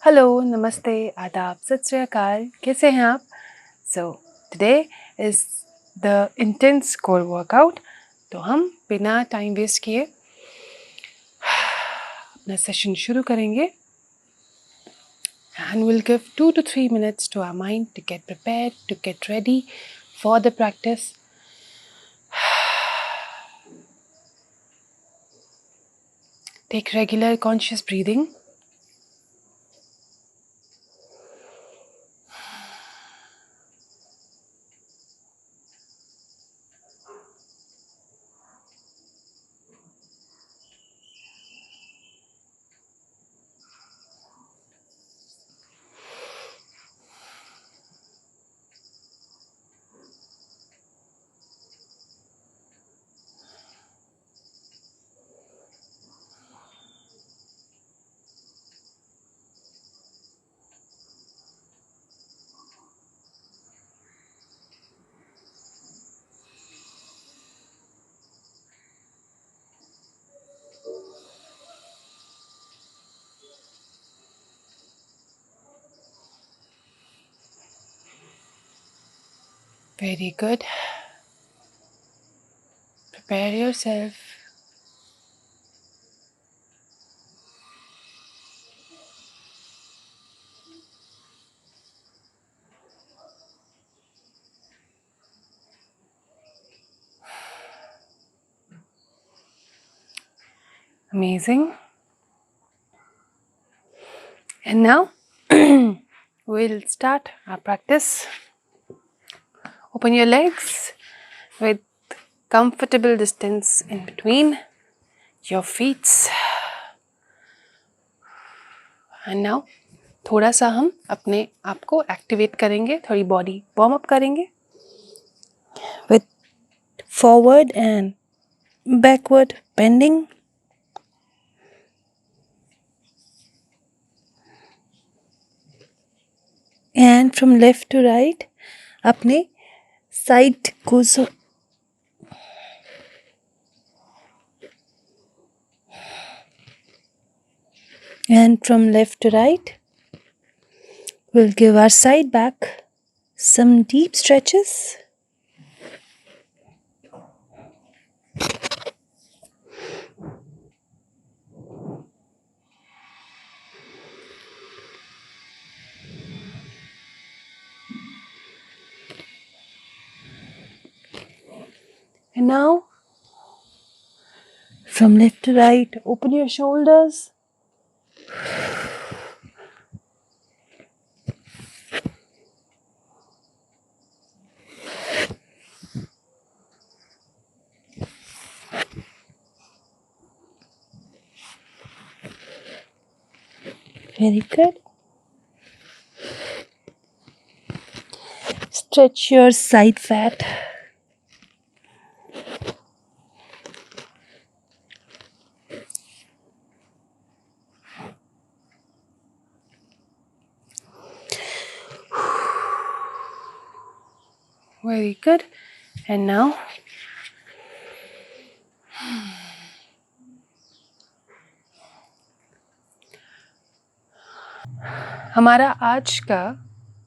Hello, नमस्ते, आदाब, सत श्री अकाल, कैसे हैं आप? So today is the intense core workout. तो हम बिना टाइम वेस्ट किए अपना सेशन शुरू करेंगे and we'll give 2 to 3 minutes to our mind to get prepared, to get ready for the practice. Take regular conscious breathing. Very good. Prepare yourself. Amazing. And now we'll start our practice. Open your legs with comfortable distance in between your feet. And now थोड़ा सा हम अपने आप को activate करेंगे, थोड़ी body warm up करेंगे with forward and backward bending. And from left to right अपने साइड को and from left to right we'll give our side back some deep stretches. And now from left to right open your shoulders. Very good. Stretch your side fat. Very good. And now हमारा आज का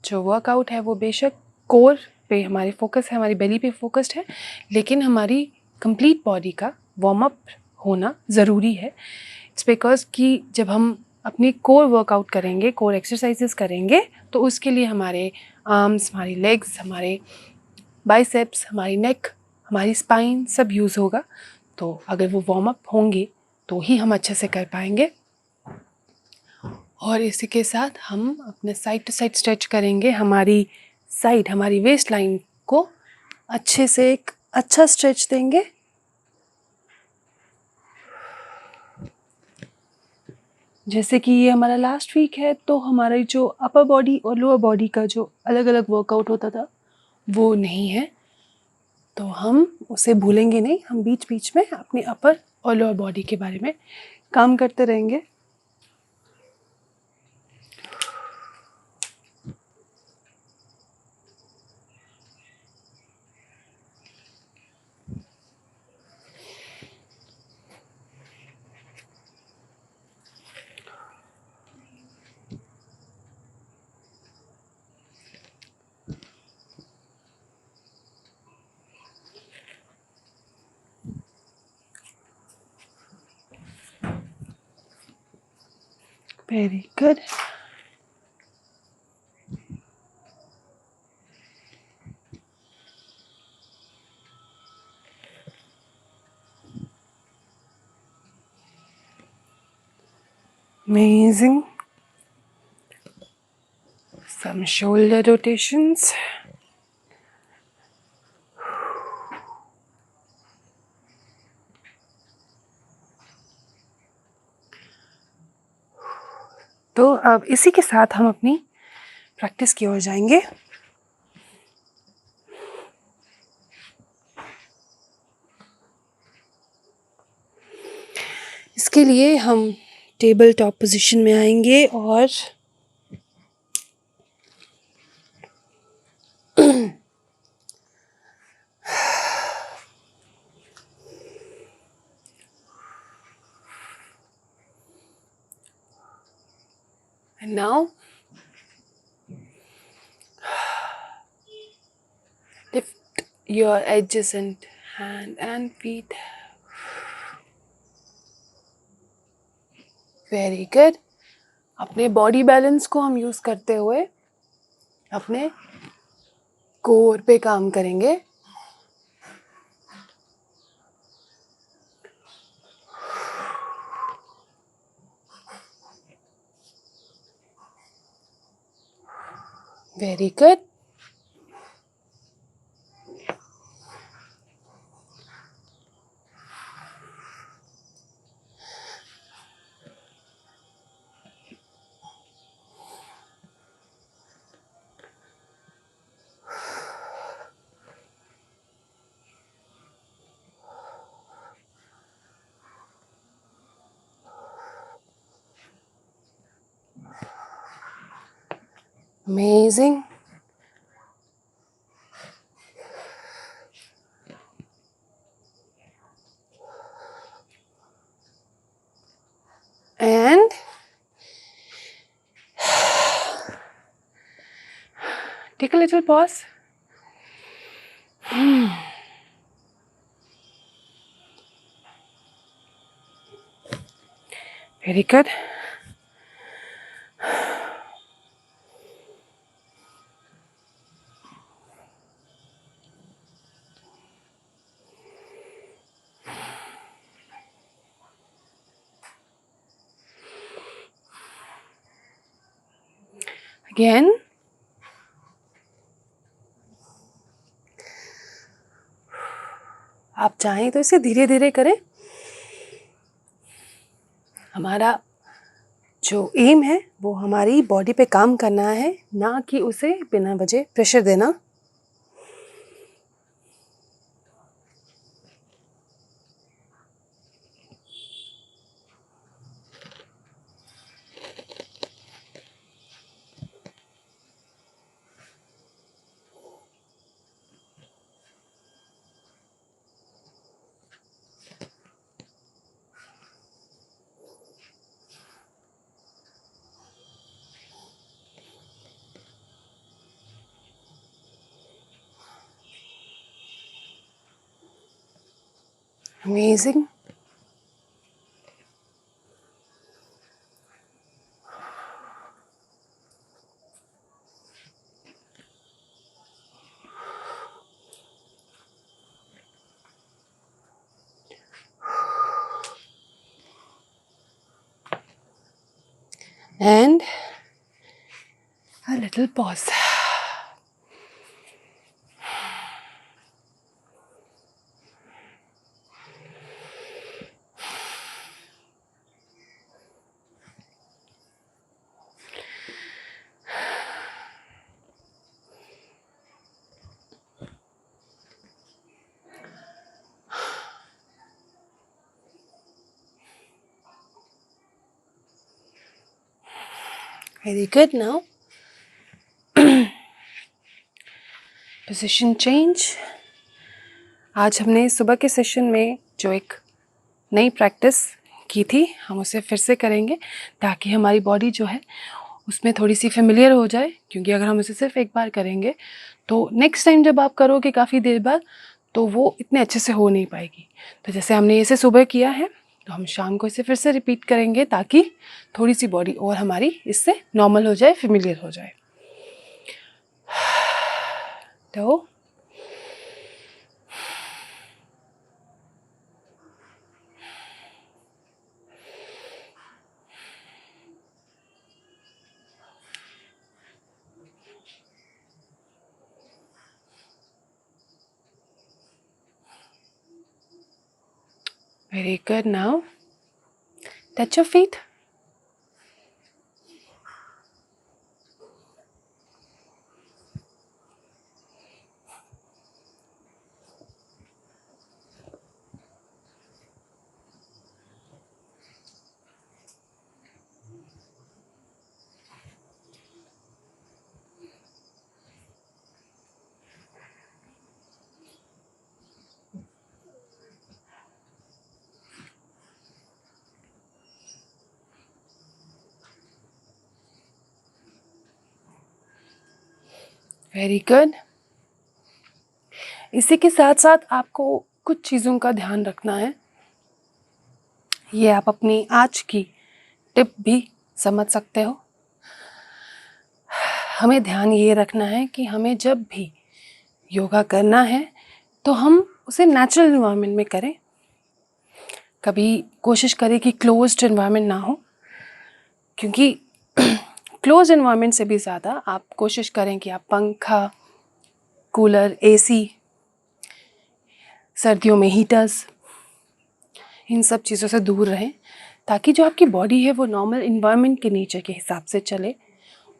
जो workout है वो बेशक core पे हमारी focus है, हमारी बेली पे फोकस्ड है, लेकिन हमारी कंप्लीट बॉडी का वार्म अप होना ज़रूरी है. इट्स बिकॉज कि जब हम अपनी कोर वर्कआउट करेंगे, कोर एक्सरसाइजेस करेंगे, तो उसके लिए हमारे आर्म्स, हमारी लेग्स, हमारे बाइसेप्स, हमारी नेक, हमारी स्पाइन सब यूज़ होगा. तो अगर वो वार्म अप होंगे तो ही हम अच्छे से कर पाएंगे. और इसी के साथ हम अपने साइड टू साइड स्ट्रेच करेंगे. हमारी साइड, हमारी वेस्ट लाइन को अच्छे से एक अच्छा स्ट्रेच देंगे. जैसे कि ये हमारा लास्ट वीक है, तो हमारी जो अपर बॉडी और लोअर बॉडी का जो अलग अलग वर्कआउट होता था वो नहीं है, तो हम उसे भूलेंगे नहीं. हम बीच बीच में अपनी अपर और लोअर बॉडी के बारे में काम करते रहेंगे. Very good. Amazing. Some shoulder rotations. तो अब इसी के साथ हम अपनी प्रैक्टिस की ओर जाएंगे। इसके लिए हम टेबल टॉप पोजीशन में आएंगे और and now lift your adjacent hand and feet. Very good. अपने बॉडी बैलेंस को हम यूज करते हुए अपने कोर पे काम करेंगे। Very good. Amazing. And take a little pause. Very good. Again. आप चाहें तो इसे धीरे धीरे करें। हमारा जो एम है वो हमारी बॉडी पे काम करना है, ना कि उसे बिना वजह प्रेशर देना। Amazing. And a little pause. Very good. Now position change. आज हमने सुबह के सेशन में जो एक नई प्रैक्टिस की थी हम उसे फिर से करेंगे ताकि हमारी बॉडी जो है उसमें थोड़ी सी फेमिलियर हो जाए, क्योंकि अगर हम उसे सिर्फ एक बार करेंगे तो नेक्स्ट टाइम जब आप करोगे काफ़ी देर बाद तो वो इतने अच्छे से हो नहीं पाएगी। तो जैसे हमने इसे सुबह किया है तो हम शाम को इसे फिर से रिपीट करेंगे ताकि थोड़ी सी बॉडी और हमारी इससे नॉर्मल हो जाए, फेमिलियर हो जाए। तो very good. Now touch your feet. Very good. इसी के साथ साथ आपको कुछ चीज़ों का ध्यान रखना है। ये आप अपनी आज की टिप भी समझ सकते हो। हमें ध्यान ये रखना है कि हमें जब भी योगा करना है तो हम उसे नेचुरल इन्वायरमेंट में करें। कभी कोशिश करें कि क्लोज्ड इन्वायरमेंट ना हो, क्योंकि क्लोज इन्वायरमेंट से भी ज़्यादा आप कोशिश करें कि आप पंखा, कूलर, एसी, सर्दियों में हीटर्स, इन सब चीज़ों से दूर रहें ताकि जो आपकी बॉडी है वो नॉर्मल इन्वायरमेंट के नेचर के हिसाब से चले,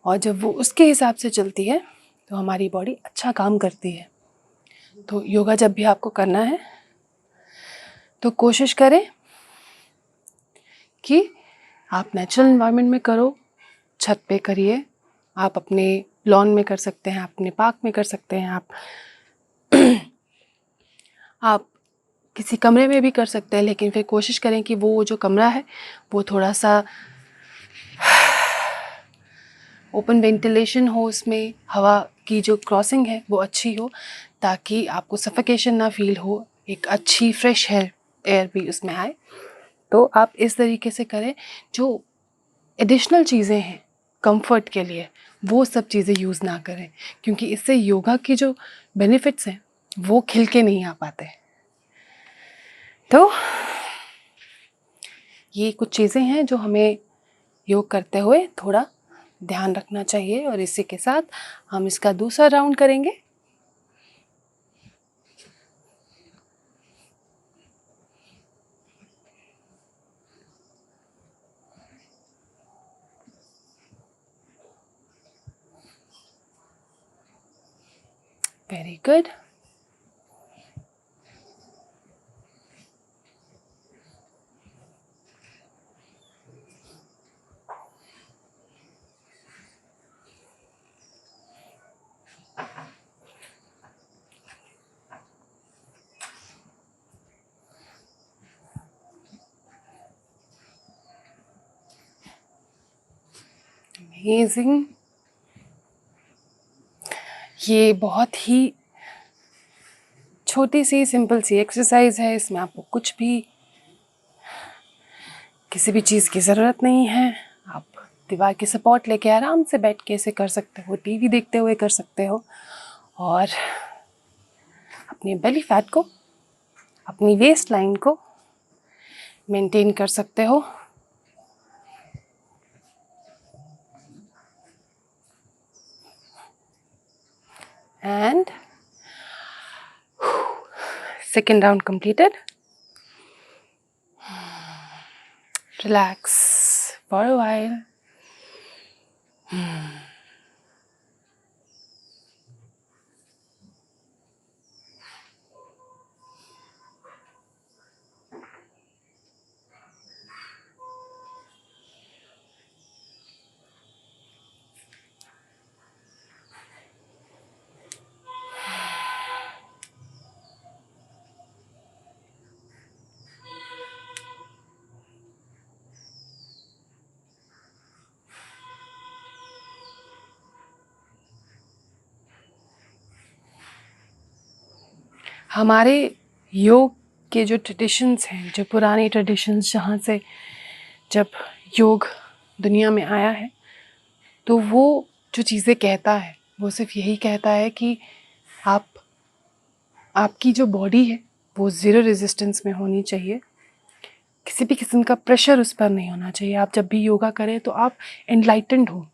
और जब वो उसके हिसाब से चलती है तो हमारी बॉडी अच्छा काम करती है। तो योगा जब भी आपको करना है तो कोशिश करें कि आप नेचुरल इन्वायरमेंट में करो। छत पे करिए, आप अपने लॉन में कर सकते हैं, अपने पार्क में कर सकते हैं, आप किसी कमरे में भी कर सकते हैं, लेकिन फिर कोशिश करें कि वो जो कमरा है वो थोड़ा सा ओपन वेंटिलेशन हो, उसमें हवा की जो क्रॉसिंग है वो अच्छी हो ताकि आपको सफोकेशन ना फील हो, एक अच्छी फ्रेश एयर भी उसमें आए। तो आप इस तरीके से करें। जो एडिशनल चीज़ें हैं कंफर्ट के लिए वो सब चीज़ें यूज़ ना करें, क्योंकि इससे योगा के जो बेनिफिट्स हैं वो खिल के नहीं आ पाते। तो ये कुछ चीज़ें हैं जो हमें योग करते हुए थोड़ा ध्यान रखना चाहिए, और इसी के साथ हम इसका दूसरा राउंड करेंगे। Very good. अमेजिंग। ये बहुत ही छोटी सी सिंपल सी एक्सरसाइज है। इसमें आपको कुछ भी, किसी भी चीज़ की ज़रूरत नहीं है। आप दीवार की सपोर्ट लेके आराम से बैठ के इसे कर सकते हो, टीवी देखते हुए कर सकते हो, और अपने बेली फैट को, अपनी वेस्ट लाइन को मेंटेन कर सकते हो। And second round completed. Relax for a while. हमारे योग के जो ट्रेडिशंस हैं, जो पुराने ट्रेडिशंस जहाँ से जब योग दुनिया में आया है, तो वो जो चीज़ें कहता है वो सिर्फ यही कहता है कि आपकी जो बॉडी है वो ज़ीरो रेजिस्टेंस में होनी चाहिए, किसी भी किस्म का प्रेशर उस पर नहीं होना चाहिए। आप जब भी योगा करें तो आप एनलाइटेंड हो,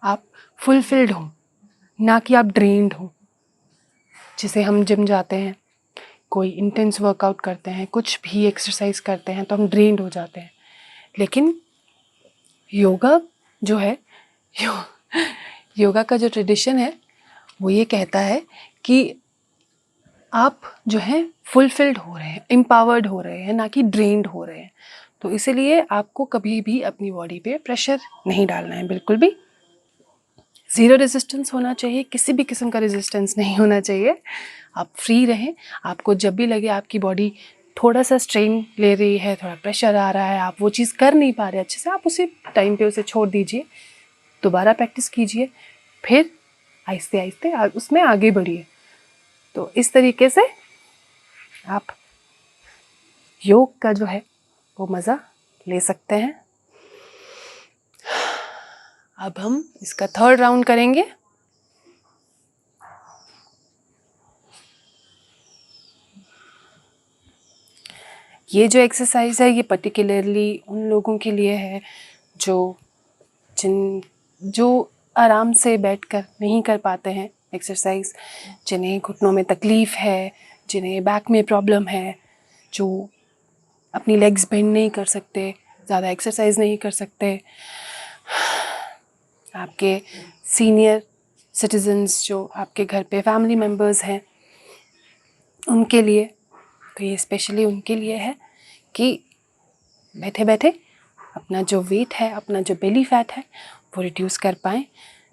आप फुलफिल्ड हो, ना कि आप ड्रेन्ड हो। जैसे हम जिम जाते हैं, कोई इंटेंस वर्कआउट करते हैं, कुछ भी एक्सरसाइज करते हैं तो हम ड्रेन्ड हो जाते हैं। लेकिन योगा जो है, योगा का जो ट्रेडिशन है वो ये कहता है कि आप जो है फुलफिल्ड हो रहे हैं, एम्पावर्ड हो रहे हैं, ना कि ड्रेन्ड हो रहे हैं। तो इसीलिए आपको कभी भी अपनी बॉडी पे प्रेशर नहीं डालना है, बिल्कुल भी। ज़ीरो रेजिस्टेंस होना चाहिए, किसी भी किस्म का रेजिस्टेंस नहीं होना चाहिए। आप फ्री रहें। आपको जब भी लगे आपकी बॉडी थोड़ा सा स्ट्रेन ले रही है, थोड़ा प्रेशर आ रहा है, आप वो चीज़ कर नहीं पा रहे अच्छे से, आप उसी टाइम पे उसे छोड़ दीजिए, दोबारा प्रैक्टिस कीजिए, फिर आहिस्ते आहिस्ते उसमें आगे बढ़िए। तो इस तरीके से आप योग का जो है वो मज़ा ले सकते हैं। अब हम इसका थर्ड राउंड करेंगे। ये जो एक्सरसाइज है ये पर्टिकुलरली उन लोगों के लिए है जो आराम से बैठकर नहीं कर पाते हैं एक्सरसाइज, जिन्हें घुटनों में तकलीफ़ है, जिन्हें बैक में प्रॉब्लम है, जो अपनी लेग्स बेंड नहीं कर सकते, ज़्यादा एक्सरसाइज नहीं कर सकते, आपके सीनियर सिटीजन्स जो आपके घर पे फैमिली मेम्बर्स हैं उनके लिए। तो ये स्पेशली उनके लिए है कि बैठे बैठे अपना जो वेट है, अपना जो बेली फैट है वो रिड्यूस कर पाएँ,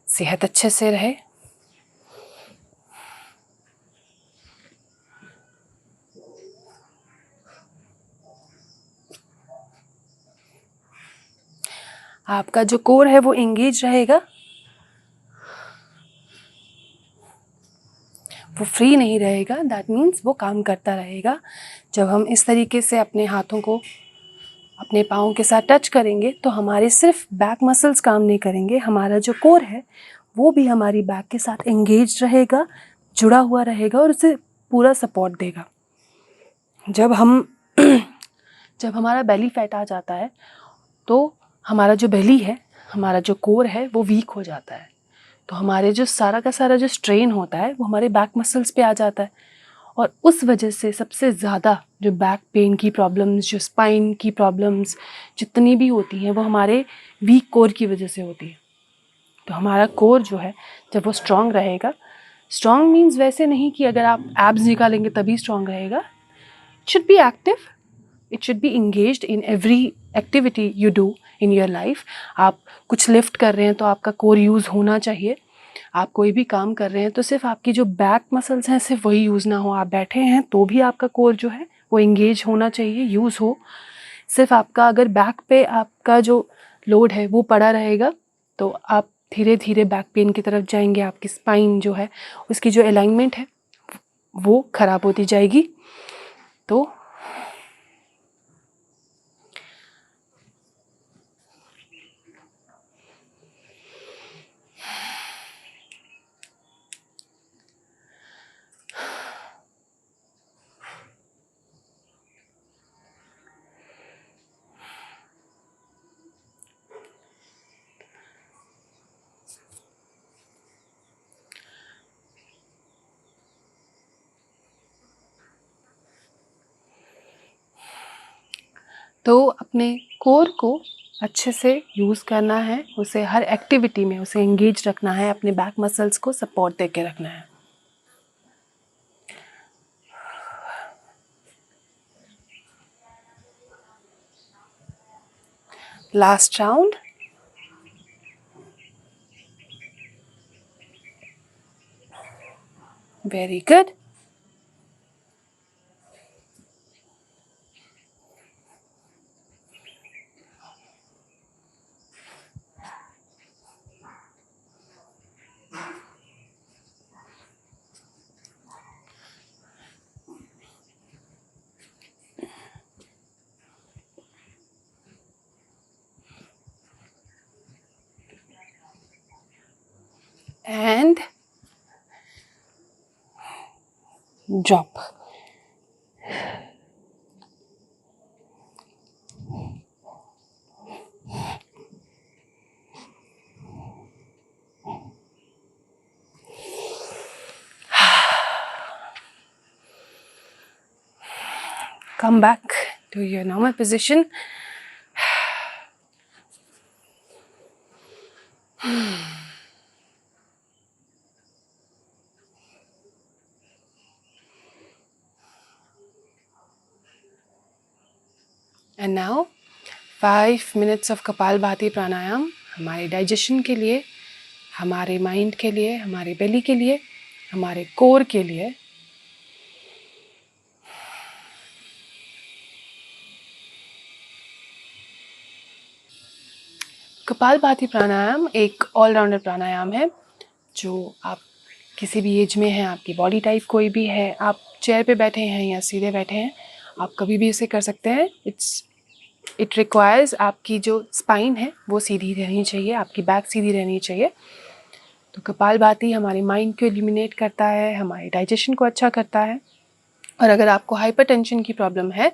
सेहत अच्छे से रहे। आपका जो कोर है वो एंगेज रहेगा, वो फ्री नहीं रहेगा। दैट मीन्स वो काम करता रहेगा। जब हम इस तरीके से अपने हाथों को अपने पाँव के साथ टच करेंगे तो हमारे सिर्फ बैक मसल्स काम नहीं करेंगे, हमारा जो कोर है वो भी हमारी बैक के साथ एंगेज रहेगा, जुड़ा हुआ रहेगा और उसे पूरा सपोर्ट देगा। जब हमारा बेली फैट आ जाता है तो हमारा जो बेली है, हमारा जो कोर है वो वीक हो जाता है। तो हमारे जो सारा का सारा जो स्ट्रेन होता है वो हमारे बैक मसल्स पे आ जाता है और उस वजह से सबसे ज़्यादा जो बैक पेन की प्रॉब्लम्स, जो स्पाइन की प्रॉब्लम्स जितनी भी होती हैं वो हमारे वीक कोर की वजह से होती है। तो हमारा कोर जो है जब वो स्ट्रॉन्ग रहेगा, स्ट्रॉन्ग मीन्स वैसे नहीं कि अगर आप एब्स निकालेंगे तभी स्ट्रॉन्ग रहेगा। It should be active, it should be engaged in every activity you do in your life. आप कुछ लिफ्ट कर रहे हैं तो आपका कोर यूज़ होना चाहिए। आप कोई भी काम कर रहे हैं तो सिर्फ आपकी जो बैक मसल्स हैं सिर्फ वही यूज़ ना हो। आप बैठे हैं तो भी आपका कोर जो है वो इंगेज होना चाहिए, यूज़ हो। सिर्फ आपका अगर बैक पे आपका जो लोड है वो पड़ा रहेगा तो आप धीरे धीरे बैक पेन की तरफ जाएंगे। आपकी स्पाइन जो है उसकी जो अलाइनमेंट है वो ख़राब होती जाएगी। तो अपने कोर को अच्छे से यूज़ करना है, उसे हर एक्टिविटी में उसे एंगेज रखना है, अपने बैक मसल्स को सपोर्ट दे के रखना है। Last round. Very good. and drop. Come back to your normal position. And now 5 minutes of kapalbhati प्राणायाम हमारे डाइजेशन के लिए, हमारे माइंड के लिए, हमारे बेली के लिए, हमारे कोर के लिए. कपालभाति प्राणायाम एक ऑलराउंडर प्राणायाम है जो आप किसी भी एज में हैं, आपकी बॉडी टाइप कोई भी है, आप चेयर पे बैठे हैं या सीधे बैठे हैं, आप कभी भी इसे कर सकते हैं. इट रिक्वायर्स आपकी जो स्पाइन है वो सीधी रहनी चाहिए, आपकी बैक सीधी रहनी चाहिए. तो कपालभाति हमारे माइंड को इल्यूमिनेट करता है, हमारे डाइजेशन को अच्छा करता है. और अगर आपको हाइपरटेंशन की प्रॉब्लम है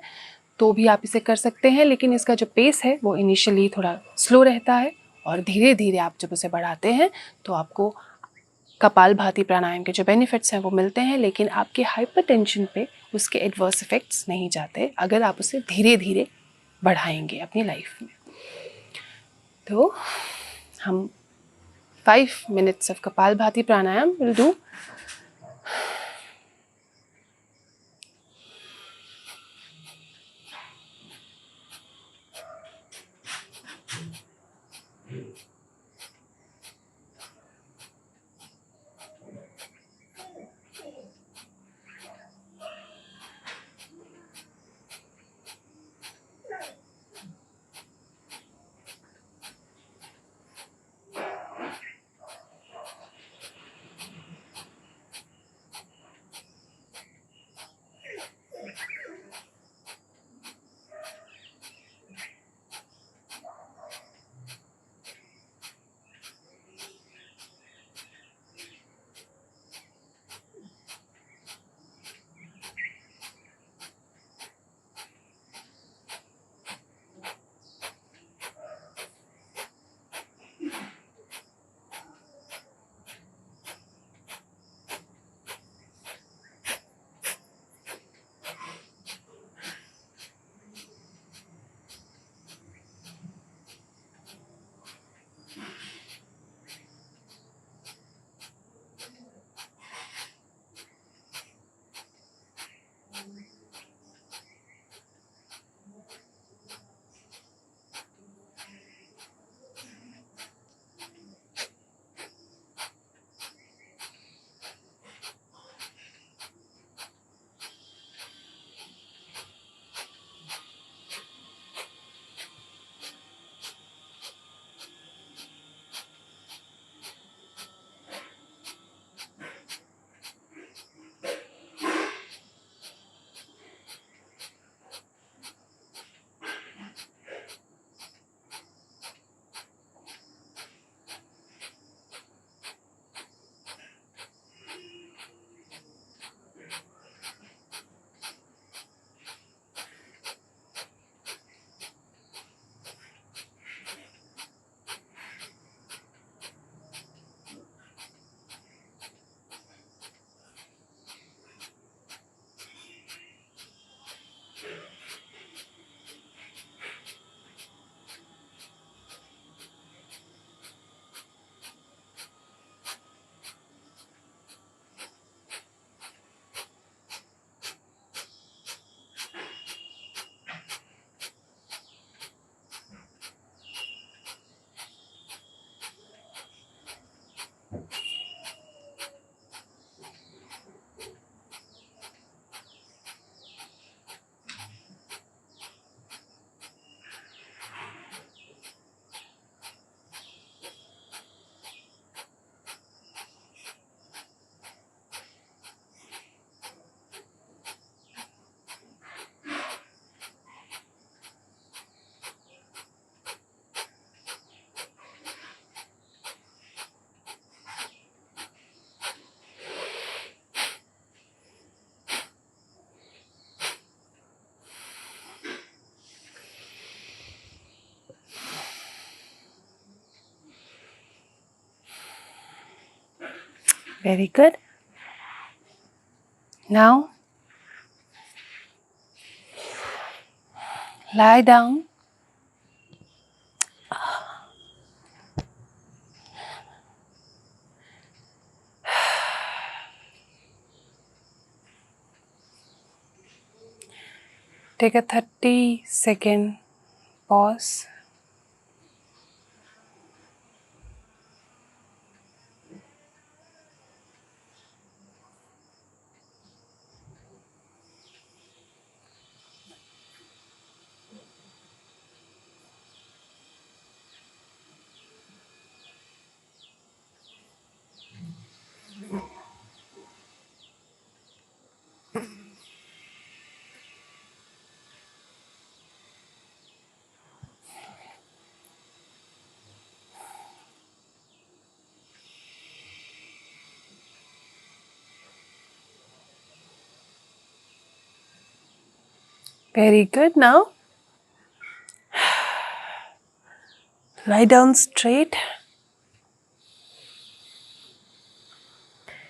तो भी आप इसे कर सकते हैं, लेकिन इसका जो पेस है वो इनिशियली थोड़ा स्लो रहता है और धीरे धीरे आप जब उसे बढ़ाते हैं तो आपको कपालभाति प्राणायाम के जो बेनिफिट्स हैं वो मिलते हैं, लेकिन आपके हाइपरटेंशन पे उसके एडवर्स इफेक्ट्स नहीं जाते अगर आप उसे धीरे धीरे बढ़ाएंगे अपनी लाइफ में. तो हम 5 minutes of kapalbhati pranayama will do. Very good. Now, lie down. Take a 30-second pause. Very good. Now, lie down straight.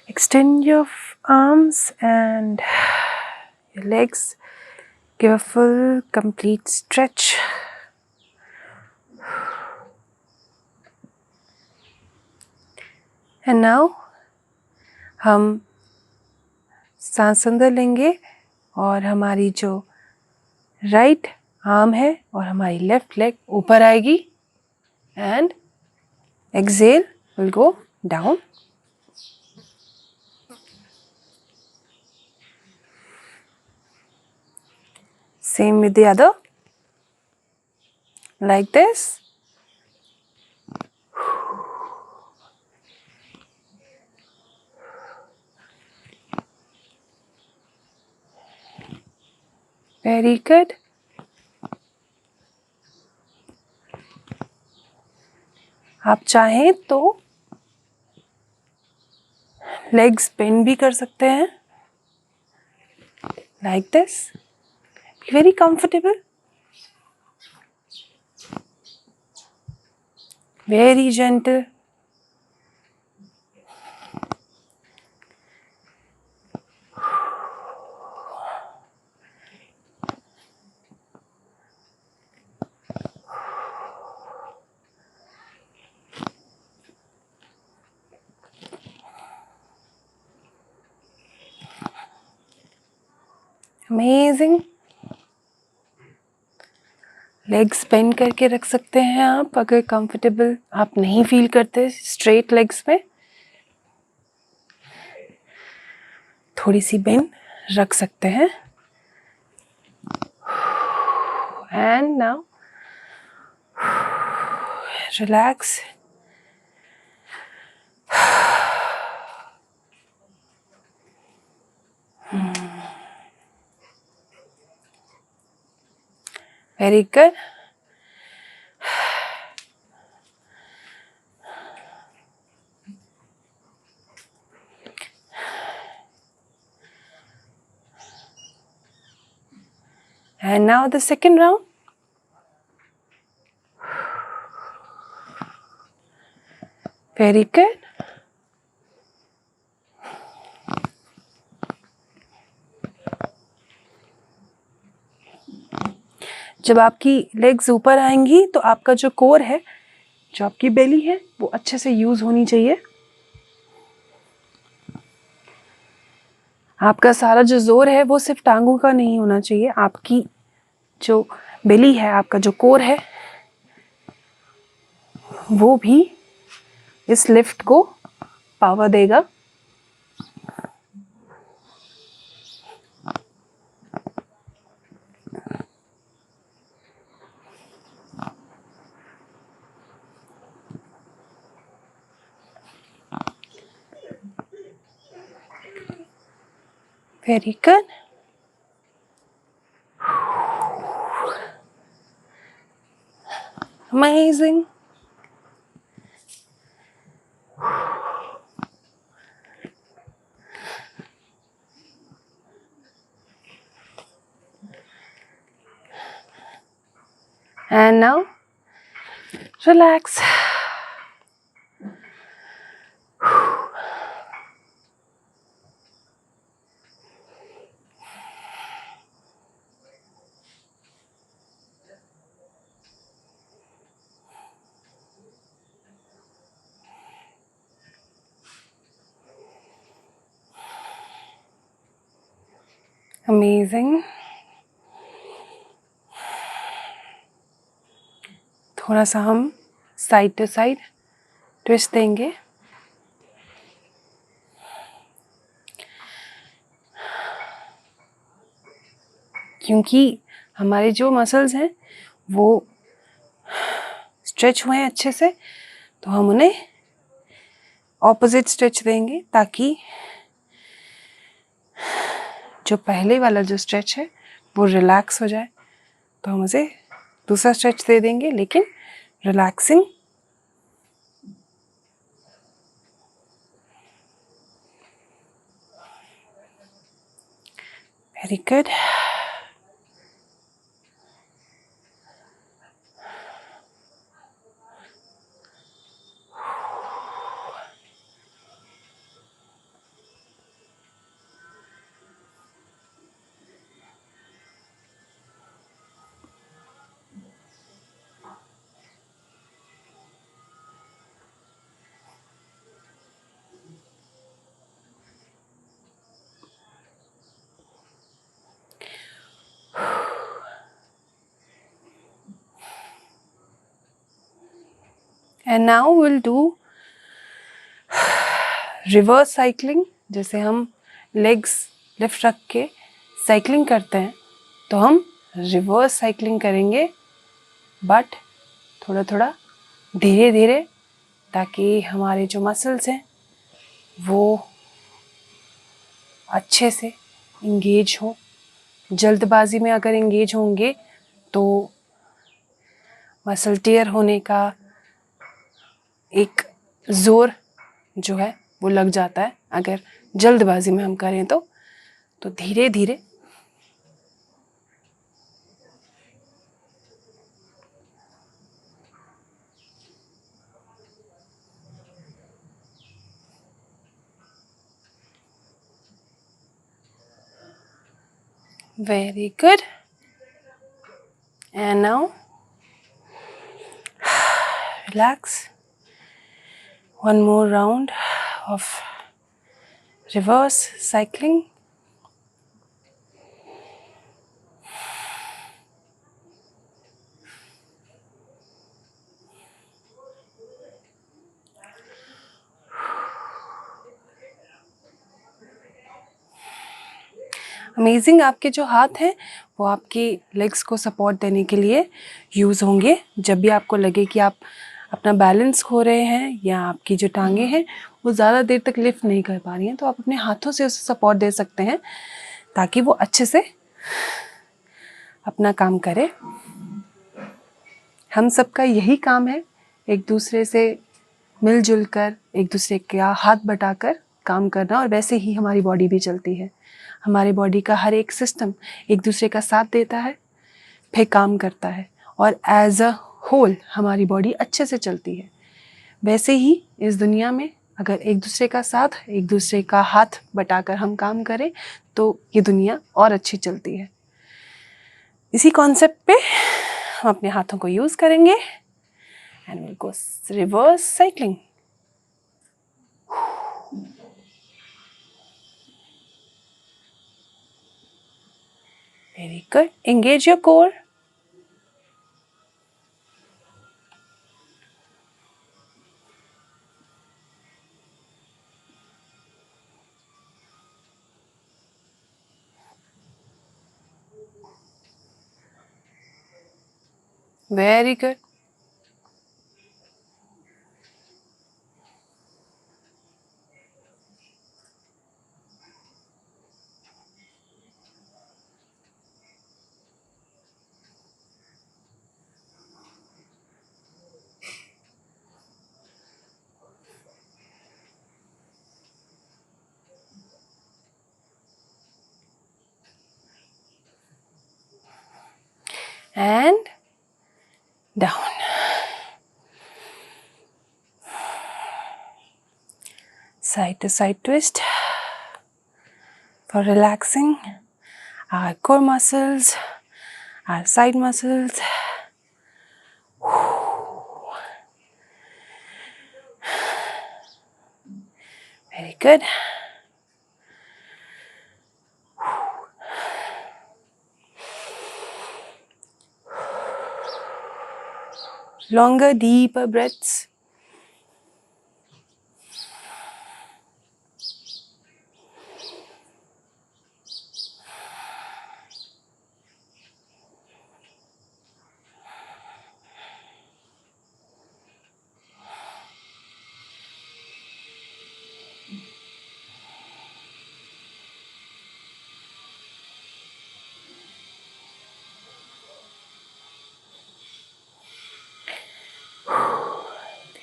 Extend your arms and your legs. Give a full, complete stretch. And now, हम सांस अंदर लेंगे और हमारी जो right arm है और हमारी लेफ्ट लेग ऊपर आएगी and exhale will go down. Same with the other. Like this. Very good. आप चाहें तो legs bend भी कर सकते हैं. Like this. Be very comfortable. Very gentle. Amazing. Legs bend करके रख सकते हैं आप अगर कंफर्टेबल आप नहीं फील करते स्ट्रेट लेग्स में थोड़ी सी बेंड रख सकते हैं and now relax very good And now the second round. Very good. जब आपकी लेग्स ऊपर आएंगी तो आपका जो कोर है, जो आपकी बेली है, वो अच्छे से यूज होनी चाहिए. आपका सारा जो जोर है वो सिर्फ टांगों का नहीं होना चाहिए. आपकी जो बेली है, आपका जो कोर है, वो भी इस लिफ्ट को पावर देगा. Very good. Amazing. And now, relax. Amazing. थोड़ा सा हम साइड टू साइड ट्विस्ट देंगे। क्योंकि हमारे जो मसल्स हैं वो स्ट्रेच हुए हैं अच्छे से, तो हम उन्हें ऑपोजिट स्ट्रेच देंगे ताकि जो पहले वाला जो स्ट्रेच है वो रिलैक्स हो जाए। तो हम उसे दूसरा स्ट्रेच दे देंगे, लेकिन relaxing. Very good. And now we'll do reverse cycling. जैसे हम लेग्स लिफ्ट रख के साइकिलिंग करते हैं, तो हम रिवर्स साइकिलिंग करेंगे, बट थोड़ा थोड़ा धीरे धीरे, ताकि हमारे जो मसल्स हैं वो अच्छे से इंगेज हों। जल्दबाजी में अगर इंगेज होंगे तो मसल टियर होने का एक ज़ोर जो है वो लग जाता है। अगर जल्दबाजी में हम करें तो धीरे धीरे Very good. And now relax. One more round of reverse cycling. Amazing. आपके जो हाथ हैं वो आपकी लेग्स को सपोर्ट देने के लिए यूज़ होंगे। जब भी आपको लगे कि आप अपना बैलेंस खो रहे हैं या आपकी जो टांगें हैं वो ज़्यादा देर तक लिफ्ट नहीं कर पा रही हैं, तो आप अपने हाथों से उसे सपोर्ट दे सकते हैं ताकि वो अच्छे से अपना काम करे। हम सबका यही काम है, एक दूसरे से मिलजुल कर, एक दूसरे का हाथ बटाकर काम करना, और वैसे ही हमारी बॉडी भी चलती है। हमारे बॉडी का हर एक सिस्टम एक दूसरे का साथ देता है, फिर काम करता है, और एज अ होल हमारी बॉडी अच्छे से चलती है। वैसे ही इस दुनिया में अगर एक दूसरे का साथ, एक दूसरे का हाथ बटाकर हम काम करें तो ये दुनिया और अच्छी चलती है। इसी कॉन्सेप्ट पे हम अपने हाथों को यूज़ करेंगे and will go reverse cycling. Very good. Engage your core. Very good. And down. Side to side twist for relaxing our core muscles, our side muscles. Very good. Longer, deeper breaths.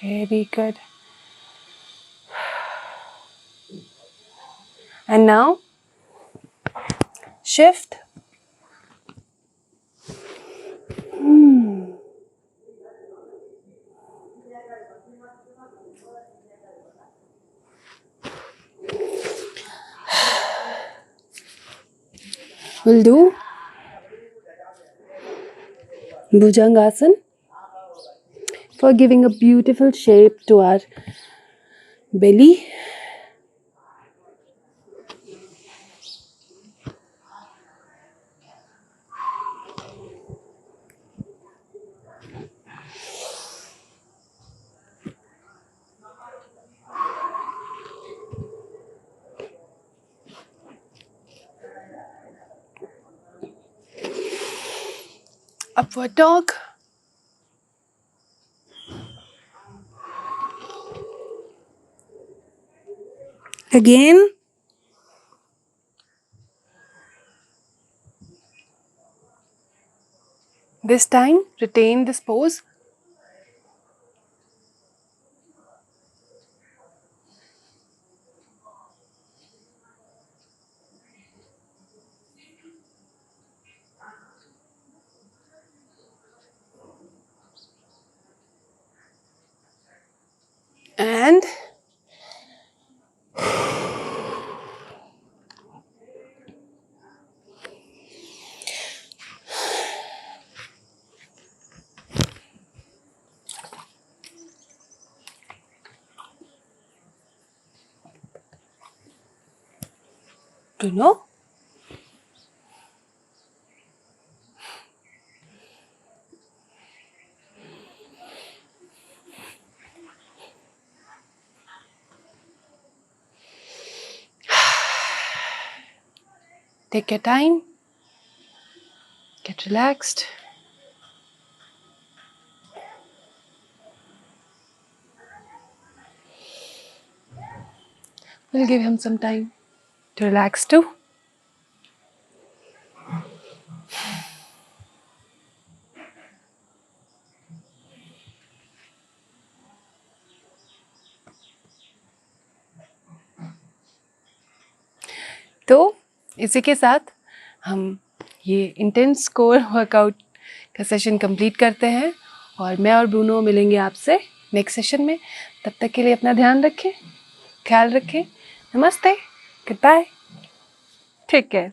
Very good. And now, shift. We'll do Bhujangasana for giving a beautiful shape to our belly. Upward dog. Again. This time, retain this pose. And to know. Take your time. Get relaxed. We'll give him some time to relax too. तो इसी के साथ हम ये intense core workout का session complete करते हैं और मैं और ब्रूनो मिलेंगे आपसे नेक्स्ट सेशन में. तब तक के लिए अपना ध्यान रखें, ख्याल रखें. नमस्ते, गुड बाय, टेक केयर.